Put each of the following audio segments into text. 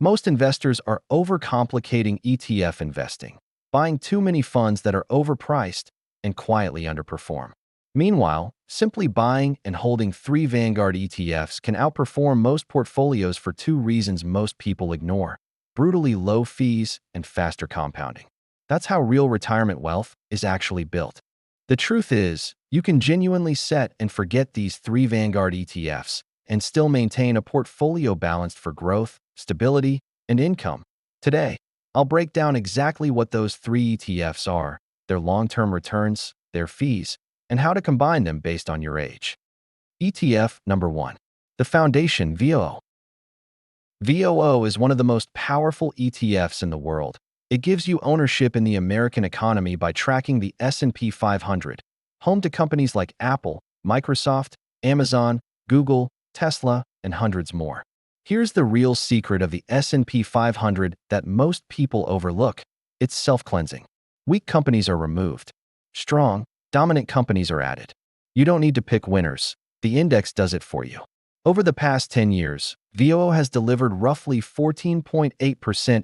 Most investors are overcomplicating ETF investing, buying too many funds that are overpriced and quietly underperform. Meanwhile, simply buying and holding 3 Vanguard ETFs can outperform most portfolios for two reasons most people ignore: brutally low fees and faster compounding. That's how real retirement wealth is actually built. The truth is, you can genuinely set and forget these 3 Vanguard ETFs and still maintain a portfolio balanced for growth, stability, and income. Today, I'll break down exactly what those 3 ETFs are, their long-term returns, their fees, and how to combine them based on your age. ETF number 1. The Foundation VOO. VOO is one of the most powerful ETFs in the world. It gives you ownership in the American economy by tracking the S&P 500, home to companies like Apple, Microsoft, Amazon, Google, Tesla, and hundreds more. Here's the real secret of the S&P 500 that most people overlook. It's self-cleansing. Weak companies are removed. Strong, dominant companies are added. You don't need to pick winners. The index does it for you. Over the past 10 years, VOO has delivered roughly 14.8%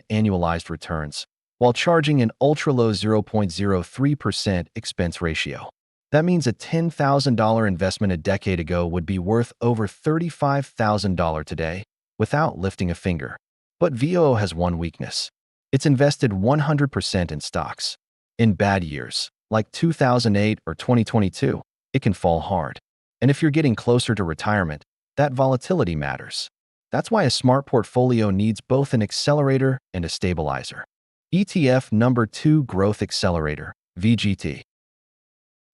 annualized returns, while charging an ultra-low 0.03% expense ratio. That means a $10,000 investment a decade ago would be worth over $35,000 today without lifting a finger. But VOO has one weakness. It's invested 100% in stocks. In bad years, like 2008 or 2022, it can fall hard. And if you're getting closer to retirement, that volatility matters. That's why a smart portfolio needs both an accelerator and a stabilizer. ETF number 2, Growth Accelerator, VGT.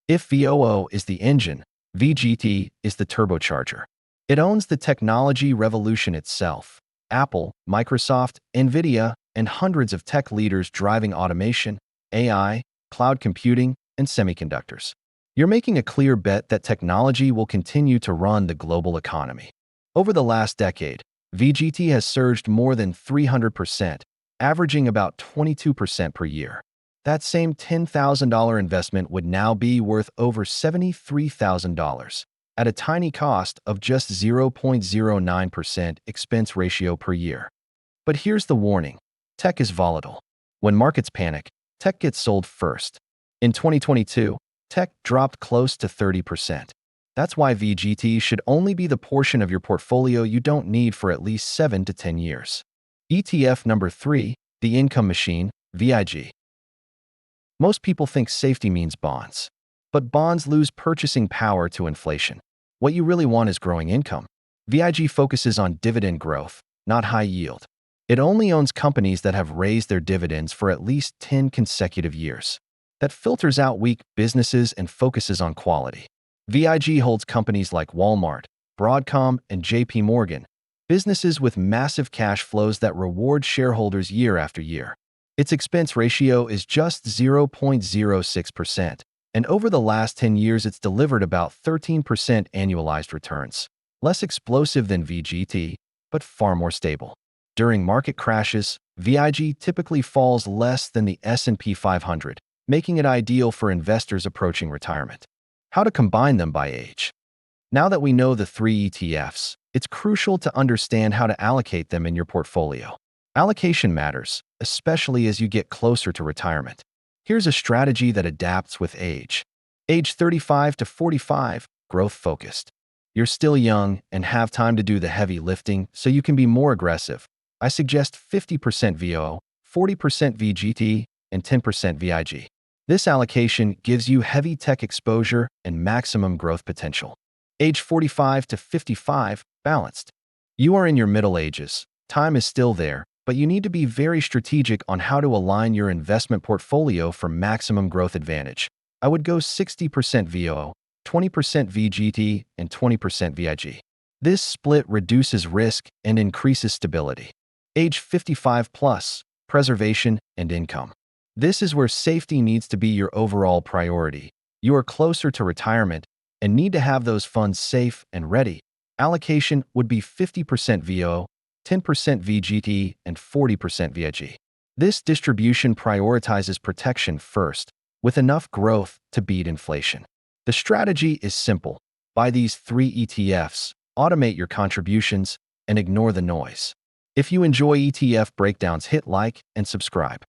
If VOO is the engine, VGT is the turbocharger. It owns the technology revolution itself: Apple, Microsoft, Nvidia, and hundreds of tech leaders driving automation, AI, cloud computing, and semiconductors. You're making a clear bet that technology will continue to run the global economy. Over the last decade, VGT has surged more than 300%, averaging about 22% per year. That same $10,000 investment would now be worth over $73,000 at a tiny cost of just 0.09% expense ratio per year. But here's the warning: tech is volatile. When markets panic, tech gets sold first. In 2022, tech dropped close to 30%. That's why VGT should only be the portion of your portfolio you don't need for at least 7 to 10 years. ETF number 3, the Income Machine, VIG. Most people think safety means bonds. But bonds lose purchasing power to inflation. What you really want is growing income. VIG focuses on dividend growth, not high yield. It only owns companies that have raised their dividends for at least 10 consecutive years. That filters out weak businesses and focuses on quality. VIG holds companies like Walmart, Broadcom, and JP Morgan, businesses with massive cash flows that reward shareholders year after year. Its expense ratio is just 0.06%, and over the last 10 years it's delivered about 13% annualized returns. Less explosive than VGT, but far more stable. During market crashes, VIG typically falls less than the S&P 500, making it ideal for investors approaching retirement. How to combine them by age. Now that we know the 3 ETFs, it's crucial to understand how to allocate them in your portfolio. Allocation matters, especially as you get closer to retirement. Here's a strategy that adapts with age. Age 35 to 45, growth-focused. You're still young and have time to do the heavy lifting, so you can be more aggressive. I suggest 50% VOO, 40% VGT, and 10% VIG. This allocation gives you heavy tech exposure and maximum growth potential. Age 45 to 55, balanced. You are in your middle ages. Time is still there, but you need to be very strategic on how to align your investment portfolio for maximum growth advantage. I would go 60% VOO, 20% VGT, and 20% VIG. This split reduces risk and increases stability. Age 55 plus, preservation and income. This is where safety needs to be your overall priority. You are closer to retirement and need to have those funds safe and ready. Allocation would be 50% VOO, 10% VGT, and 40% VIG. This distribution prioritizes protection first, with enough growth to beat inflation. The strategy is simple. Buy these 3 ETFs, automate your contributions, and ignore the noise. If you enjoy ETF breakdowns, hit like and subscribe.